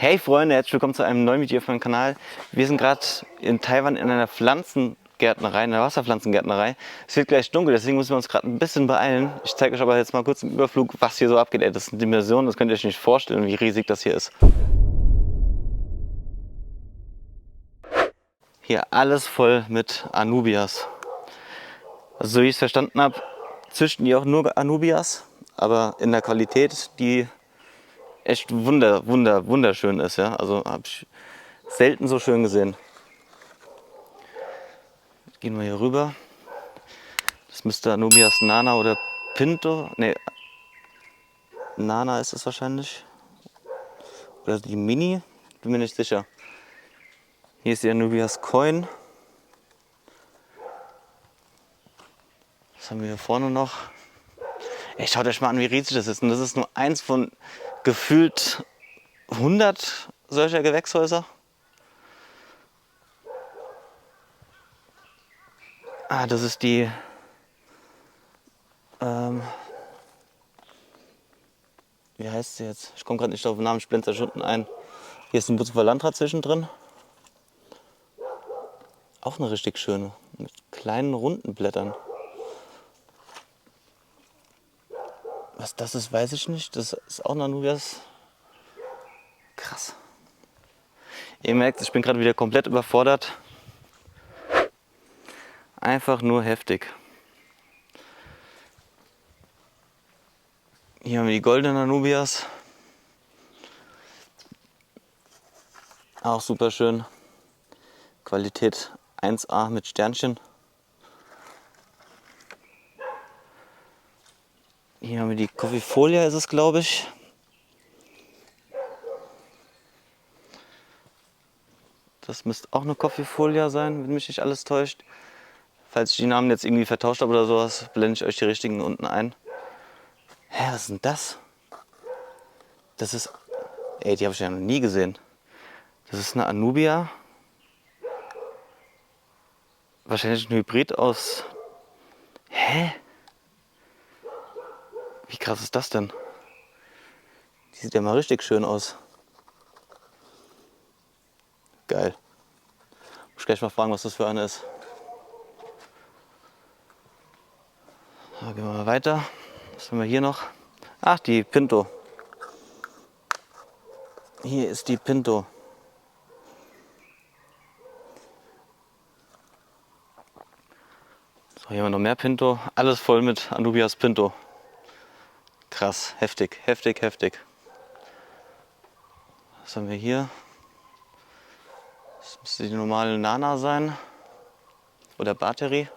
Hey Freunde, herzlich willkommen zu einem neuen Video auf meinem Kanal. Wir sind gerade in Taiwan in einer Pflanzengärtnerei, einer Wasserpflanzengärtnerei. Es wird gleich dunkel, deswegen müssen wir uns gerade ein bisschen beeilen. Ich zeige euch aber jetzt mal kurz im Überflug, was hier so abgeht. Ey, das sind Dimensionen, das könnt ihr euch nicht vorstellen, wie riesig das hier ist. Hier alles voll mit Anubias. Also so wie ich es verstanden habe, züchten die auch nur Anubias, aber in der Qualität, die echt wunderschön ist. Ja? Also habe ich selten so schön gesehen. Gehen wir hier rüber. Das müsste Anubias Nana oder Pinto. Ne, Nana ist es wahrscheinlich. Oder die Mini. Bin mir nicht sicher. Hier ist die Anubias Coin. Was haben wir hier vorne noch? Ey, schaut euch mal an, wie riesig das ist. Und das ist nur eins von gefühlt 100 solcher Gewächshäuser. Ah, das ist die. Wie heißt sie jetzt? Ich komme gerade nicht auf den Namen, ich blende es unten ein. Hier ist ein Butzbauer Landrat zwischendrin. Auch eine richtig schöne. Mit kleinen runden Blättern. Was das ist, weiß ich nicht. Das ist auch eine Anubias. Krass. Ihr merkt, ich bin gerade wieder komplett überfordert. Einfach nur heftig. Hier haben wir die goldenen Anubias. Auch super schön. Qualität 1A mit Sternchen. Hier haben wir die Coffeefolia, ist es, glaube ich. Das müsste auch eine Coffeefolia sein, wenn mich nicht alles täuscht. Falls ich die Namen jetzt irgendwie vertauscht habe oder sowas, blende ich euch die richtigen unten ein. Hä, was ist denn das? Das ist... Ey, die habe ich ja noch nie gesehen. Das ist eine Anubia. Wahrscheinlich ein Hybrid aus... Hä? Wie krass ist das denn? Die sieht ja mal richtig schön aus. Geil. Muss ich gleich mal fragen, was das für eine ist. So, gehen wir mal weiter. Was haben wir hier noch? Ach, die Pinto. Hier ist die Pinto. So, hier haben wir noch mehr Pinto. Alles voll mit Anubias Pinto. Krass, heftig. Was haben wir hier? Das müsste die normale Nana sein. Oder Batterie.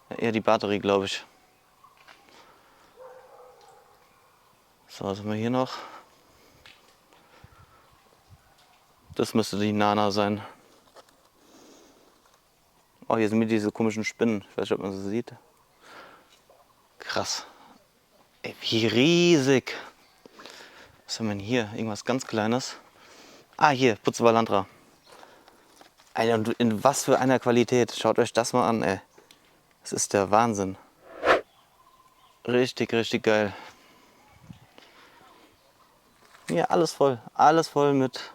Ja, eher die Batterie, glaube ich. So, was haben wir hier noch? Das müsste die Nana sein. Oh, hier sind mir diese komischen Spinnen. Ich weiß nicht, ob man sie sieht. Krass. Ey, wie riesig. Was haben wir denn hier? Irgendwas ganz Kleines. Ah, hier, Butzbauer Landrat. Alter, und in was für einer Qualität. Schaut euch das mal an, ey. Das ist der Wahnsinn. Richtig geil. Hier alles voll mit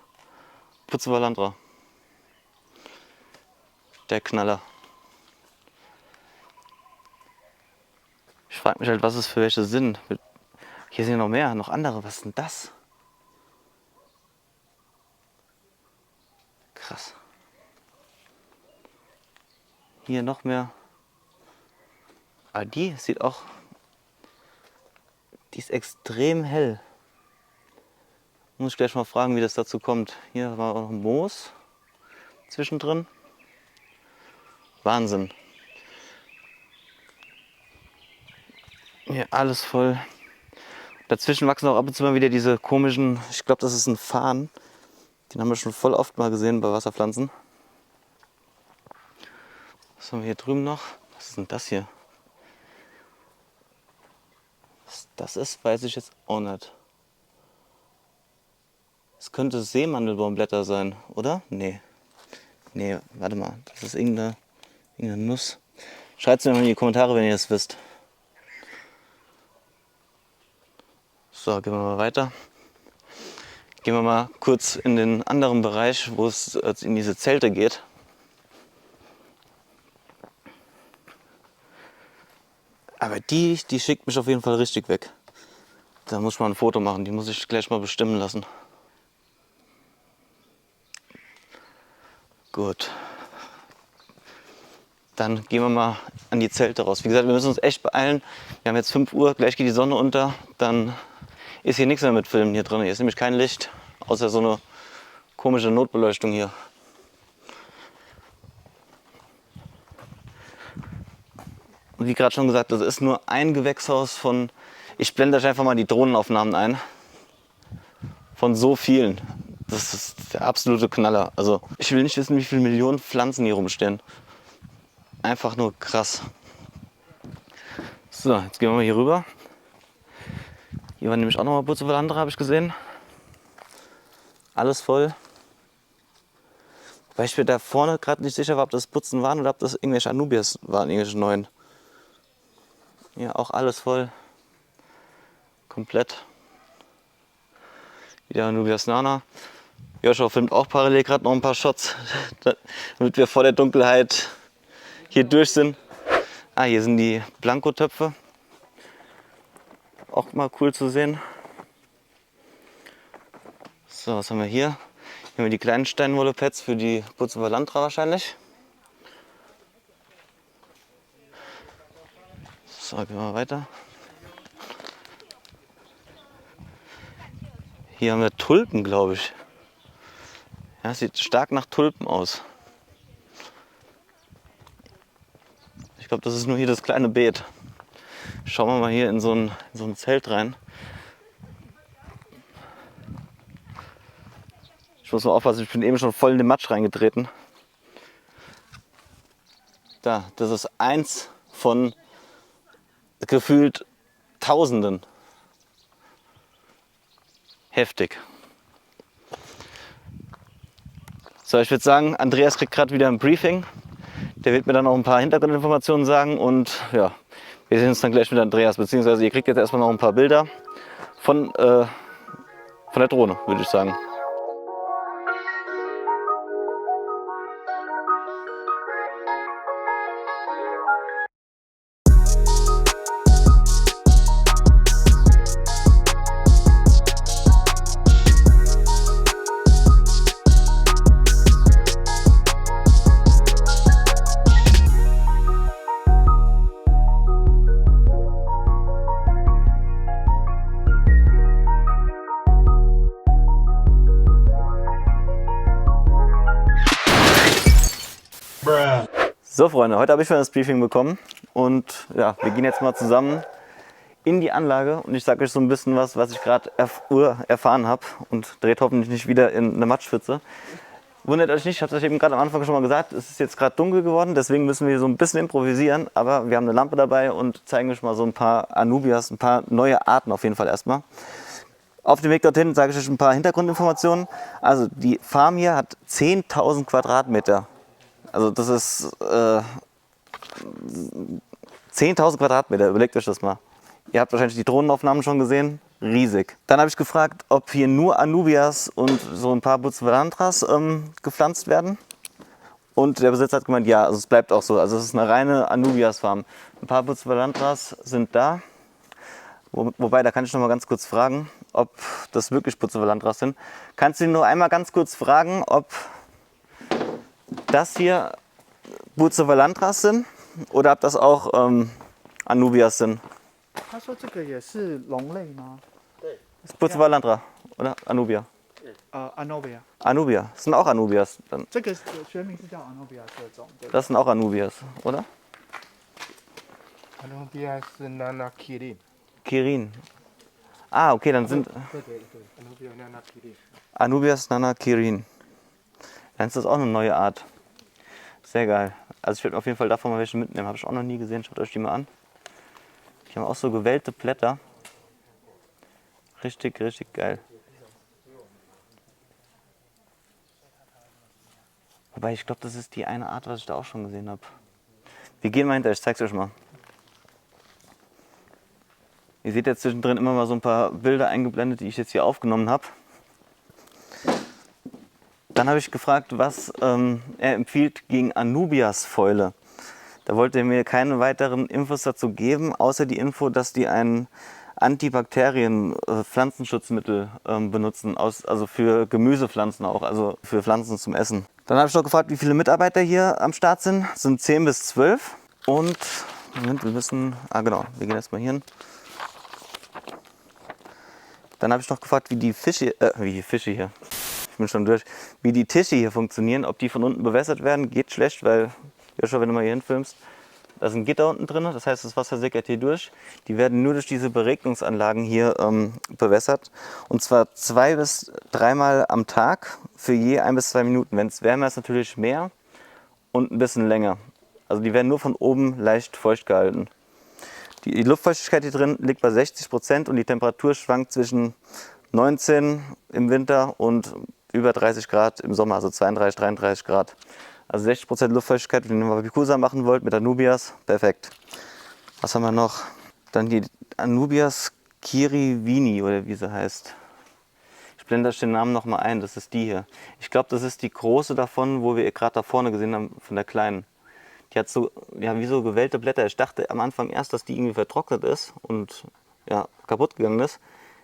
Butzbauer Landrat. Der Knaller. Ich frage mich halt, was es für welche sind. Hier sind ja noch mehr, noch andere. Was ist denn das? Krass. Hier noch mehr. Ah, die sieht auch... Die ist extrem hell. Muss ich gleich mal fragen, wie das dazu kommt. Hier war auch noch Moos zwischendrin. Wahnsinn. Hier alles voll. Dazwischen wachsen auch ab und zu mal wieder diese komischen, ich glaube, das ist ein Farn. Den haben wir schon voll oft mal gesehen bei Wasserpflanzen. Was haben wir hier drüben noch? Was ist denn das hier? Was das ist, weiß ich jetzt auch nicht. Es könnte Seemandelbaumblätter sein, oder? Nee. Nee, warte mal. Das ist irgendeine Nuss. Schreibt es mir mal in die Kommentare, wenn ihr es wisst. So, gehen wir mal weiter. Gehen wir mal kurz in den anderen Bereich, wo es in diese Zelte geht. Aber die schickt mich auf jeden Fall richtig weg. Da muss ich mal ein Foto machen, die muss ich gleich mal bestimmen lassen. Gut. Dann gehen wir mal an die Zelte raus. Wie gesagt, wir müssen uns echt beeilen. Wir haben jetzt 5 Uhr, gleich geht die Sonne unter. Dann ist hier nichts mehr mit Filmen hier drin. Hier ist nämlich kein Licht, außer so eine komische Notbeleuchtung hier. Und wie gerade schon gesagt, das ist nur ein Gewächshaus von, ich blende euch einfach mal die Drohnenaufnahmen ein, von so vielen. Das ist der absolute Knaller. Also ich will nicht wissen, wie viele Millionen Pflanzen hier rumstehen. Einfach nur krass. So, jetzt gehen wir mal hier rüber. Hier war nämlich auch noch mal Bucevalantra, habe ich gesehen. Alles voll. Weil ich mir da vorne gerade nicht sicher war, ob das Putzen waren oder ob das irgendwelche Anubias waren, irgendwelche neuen. Ja, auch alles voll. Komplett. Wieder Anubias nana. Joshua filmt auch parallel gerade noch ein paar Shots, damit wir vor der Dunkelheit hier durch sind. Ah, hier sind die Blankotöpfe. Auch mal cool zu sehen. So, was haben wir hier? Hier haben wir die kleinen Steinwolle-Pads für die Bucevalantra wahrscheinlich. So, gehen wir weiter. Hier haben wir Tulpen, glaube ich. Ja, es sieht stark nach Tulpen aus. Ich glaube, das ist nur hier das kleine Beet. Schauen wir mal hier in so ein Zelt rein. Ich muss mal aufpassen, ich bin eben schon voll in den Matsch reingetreten. Da, das ist eins von gefühlt Tausenden. Heftig. So, ich würde sagen, Andreas kriegt gerade wieder ein Briefing. Der wird mir dann auch ein paar Hintergrundinformationen sagen und ja, wir sehen uns dann gleich mit Andreas, beziehungsweise ihr kriegt jetzt erstmal noch ein paar Bilder von der Drohne, würde ich sagen. So Freunde, heute habe ich schon das Briefing bekommen und ja, wir gehen jetzt mal zusammen in die Anlage und ich sage euch so ein bisschen was ich gerade erfahren habe und dreht hoffentlich nicht wieder in eine Matschpfütze. Wundert euch nicht, ich habe es euch eben gerade am Anfang schon mal gesagt, es ist jetzt gerade dunkel geworden, deswegen müssen wir so ein bisschen improvisieren, aber wir haben eine Lampe dabei und zeigen euch mal so ein paar Anubias, ein paar neue Arten auf jeden Fall erstmal. Auf dem Weg dorthin sage ich euch ein paar Hintergrundinformationen. Also die Farm hier hat 10.000 Quadratmeter. Also das ist 10.000 Quadratmeter, überlegt euch das mal. Ihr habt wahrscheinlich die Drohnenaufnahmen schon gesehen, riesig. Dann habe ich gefragt, ob hier nur Anubias und so ein paar Bucevalantras gepflanzt werden. Und der Besitzer hat gemeint, ja, also es bleibt auch so. Also es ist eine reine Anubias-Farm. Ein paar Bucevalantras sind da. Wobei, da kann ich noch mal ganz kurz fragen, ob das wirklich Bucevalantras sind. Kannst du ihn nur einmal ganz kurz fragen, ob das hier Bucevalantras sind oder ob das auch Anubias sind? 他说这个也是龙类吗？ Bucevalantra oder Anubia? Anobia， Anubia, das sind auch Anubias. Dann. 这个学名是叫 Anobia 这种。对 Das sind auch Anubias, oder? Anubia 是 Nana Kirin. Kirin. Ah, okay, dann sind 对对对 ，Anubia Nana Kirin. Anubias nana Kirin. Dann ist das auch eine neue Art. Sehr geil. Also ich werde auf jeden Fall davon mal welche mitnehmen. Habe ich auch noch nie gesehen. Schaut euch die mal an. Die haben auch so gewellte Blätter. Richtig, richtig geil. Wobei ich glaube, das ist die eine Art, was ich da auch schon gesehen habe. Wir gehen mal hinter, ich zeig's euch mal. Ihr seht jetzt zwischendrin immer mal so ein paar Bilder eingeblendet, die ich jetzt hier aufgenommen habe. Dann habe ich gefragt, was er empfiehlt gegen Anubias-Fäule. Da wollte er mir keine weiteren Infos dazu geben, außer die Info, dass die ein Antibakterien-Pflanzenschutzmittel benutzen, also für Gemüsepflanzen auch, also für Pflanzen zum Essen. Dann habe ich noch gefragt, wie viele Mitarbeiter hier am Start sind. Es sind 10 bis 12. Und, Moment, wir müssen, genau, wir gehen erstmal hier hin. Dann habe ich noch gefragt, wie die Fische hier, ich bin schon durch, wie die Tische hier funktionieren, ob die von unten bewässert werden. Geht schlecht, weil, Joshua, wenn du mal hier hinfilmst, da sind Gitter unten drin, das heißt, das Wasser sickert hier durch. Die werden nur durch diese Beregnungsanlagen hier bewässert. Und zwar 2 bis 3 Mal am Tag für je 1 bis 2 Minuten. Wenn es wärmer ist, natürlich mehr und ein bisschen länger. Also die werden nur von oben leicht feucht gehalten. Die Luftfeuchtigkeit hier drin liegt bei 60% und die Temperatur schwankt zwischen 19 im Winter und über 30 Grad im Sommer, also 32, 33 Grad. Also 60% Luftfeuchtigkeit, wenn ihr mal Bikusa machen wollt mit Anubias, perfekt. Was haben wir noch? Dann die Anubias kirivini oder wie sie heißt. Ich blende euch den Namen noch mal ein, das ist die hier. Ich glaube, das ist die große davon, wo wir gerade da vorne gesehen haben, von der kleinen. Die hat so, ja, wie so gewellte Blätter. Ich dachte am Anfang erst, dass die irgendwie vertrocknet ist und ja, kaputt gegangen ist.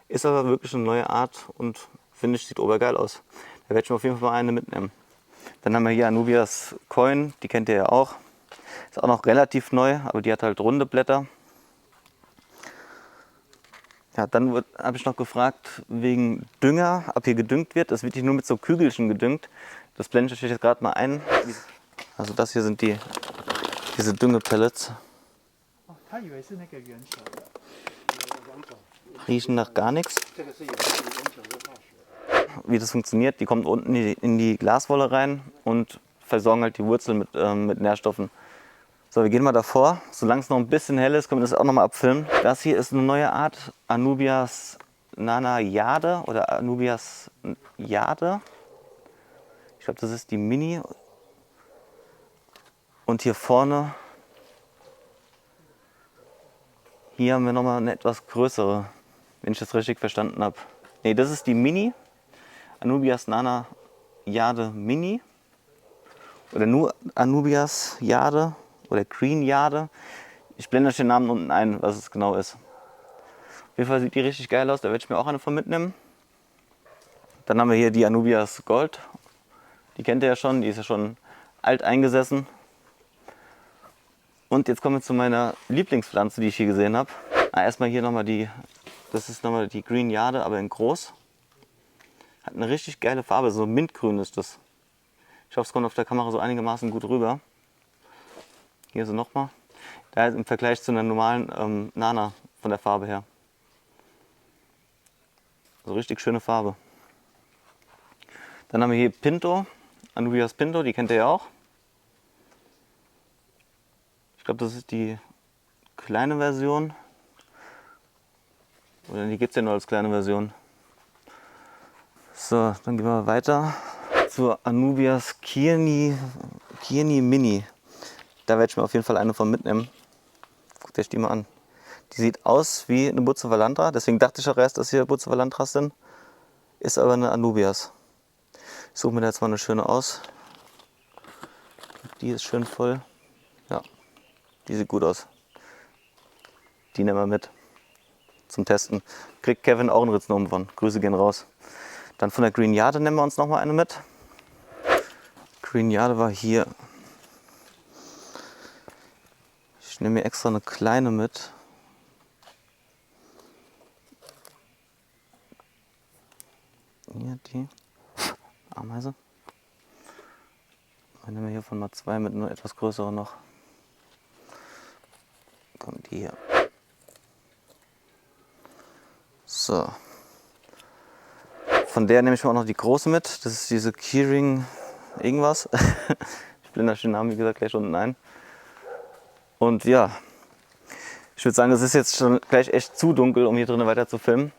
Ist aber wirklich eine neue Art und finde ich, sieht obergeil aus. Da werde ich mir auf jeden Fall mal eine mitnehmen. Dann haben wir hier Anubias Coin, die kennt ihr ja auch. Ist auch noch relativ neu, aber die hat halt runde Blätter. Ja, dann habe ich noch gefragt wegen Dünger, ob hier gedüngt wird. Das wird hier nur mit so Kügelchen gedüngt. Das blende ich euch jetzt gerade mal ein. Also das hier sind diese Düngepellets. 哦，他以为是那个圆球的。 Riechen nach gar nichts. 这个是有原球的化学。 Wie das funktioniert, die kommen unten in die Glaswolle rein und versorgen halt die Wurzeln mit Nährstoffen. So, wir gehen mal davor. Solange es noch ein bisschen hell ist, können wir das auch noch mal abfilmen. Das hier ist eine neue Art Anubias nanayade oder Anubias jade. Ich glaube, das ist die Mini. Und hier vorne, hier haben wir nochmal eine etwas größere, wenn ich das richtig verstanden habe. Ne, das ist die Mini, Anubias nanayade Mini. Oder nur Anubias Jade oder Green Jade. Ich blende euch den Namen unten ein, was es genau ist. Auf jeden Fall sieht die richtig geil aus, da werde ich mir auch eine von mitnehmen. Dann haben wir hier die Anubias Gold. Die kennt ihr ja schon, die ist ja schon alt eingesessen. Und jetzt kommen wir zu meiner Lieblingspflanze, die ich hier gesehen habe. Erstmal hier nochmal das ist nochmal die Green Jade, aber in groß. Hat eine richtig geile Farbe, so mintgrün ist das. Ich hoffe, es kommt auf der Kamera so einigermaßen gut rüber. Hier so nochmal. Da ist im Vergleich zu einer normalen Nana von der Farbe her. So richtig schöne Farbe. Dann haben wir hier Pinto, Anubias Pinto, die kennt ihr ja auch. Ich glaube, das ist die kleine Version. Oder die gibt es ja nur als kleine Version. So, dann gehen wir weiter zur Anubias Kirni Mini. Da werde ich mir auf jeden Fall eine von mitnehmen. Guckt euch die mal an. Die sieht aus wie eine Bucephalandra, deswegen dachte ich auch erst, dass hier Bucephalandras sind. Ist aber eine Anubias. Ich suche mir da jetzt mal eine schöne aus. Die ist schön voll. Ja, die sieht gut aus. Die nehmen wir mit zum Testen. Kriegt Kevin auch einen Ritzenum von. Grüße gehen raus. Dann von der Green Jade nehmen wir uns noch mal eine mit. Green Jade war hier. Ich nehme mir extra eine kleine mit. Hier die Ameise. Dann nehmen wir hiervon mal 2 mit, nur etwas größere noch. Kommt die hier. So. Von der nehme ich mir auch noch die große mit. Das ist diese Keyring irgendwas. Ich blende euch den Namen, wie gesagt, gleich unten ein. Und ja, ich würde sagen, es ist jetzt schon gleich echt zu dunkel, um hier drinnen weiter zu filmen.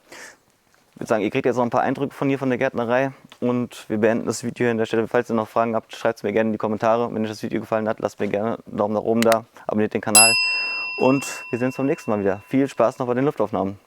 Ich würde sagen, ihr kriegt jetzt noch ein paar Eindrücke von hier, von der Gärtnerei. Und wir beenden das Video hier an der Stelle. Falls ihr noch Fragen habt, schreibt es mir gerne in die Kommentare. Wenn euch das Video gefallen hat, lasst mir gerne einen Daumen nach oben da, abonniert den Kanal. Und wir sehen uns beim nächsten Mal wieder. Viel Spaß noch bei den Luftaufnahmen.